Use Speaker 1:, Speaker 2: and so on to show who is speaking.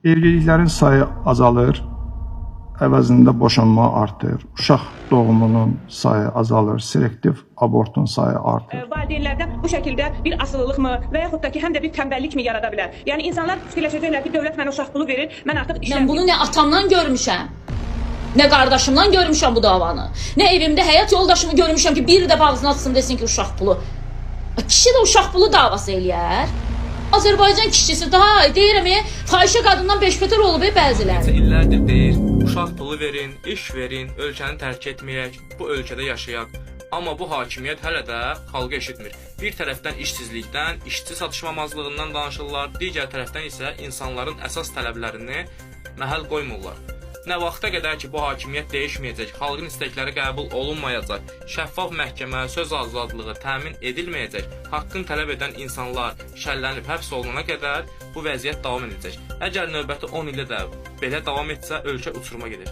Speaker 1: Evliliklərin sayı azalır, əvəzində boşanma artır, uşaq doğumunun sayı azalır, selektiv abortun sayı artır.
Speaker 2: Valideynlərdə bu şəkildə bir asılılıqmı və yaxud da ki, həm də bir tənbəllikmi yarada bilər? Yəni insanlar fikirləşəcəklər ki, dövlət mənə uşaq pulu verir, mən artıq işləməyim.
Speaker 3: Mən bunu nə atamdan görmüşəm, nə qardaşımdan görmüşəm bu davanı, nə evimdə həyat yoldaşımı görmüşəm ki, bir də ağzına atsın desin ki, uşaq pulu. Kişi də uşaq pulu davası eləyər. Azərbaycan kişisi daha deyirəm, fahişə qadından beşbeter olub bəziləri.
Speaker 4: İllərdir deyir, uşaq pulu verin, iş verin, ölkəni tərk etməyək, bu ölkədə yaşayaq. Amma bu hakimiyyət hələ də xalqı eşitmir. Bir tərəfdən işsizlikdən, işçi satışmamazlığından danışırlar, digər tərəfdən isə insanların əsas tələblərini məhəl qoymurlar. Nə vaxta qədər ki, bu hakimiyyət dəyişməyəcək, xalqın istəkləri qəbul olunmayacaq, şəffaf məhkəmə, söz azadlığı təmin edilməyəcək, haqqın tələb edən insanlar şəllənib həbs olunana qədər bu vəziyyət davam edəcək. Əgər növbəti 10 ildə də belə davam etsə, ölkə uçuruma gedir.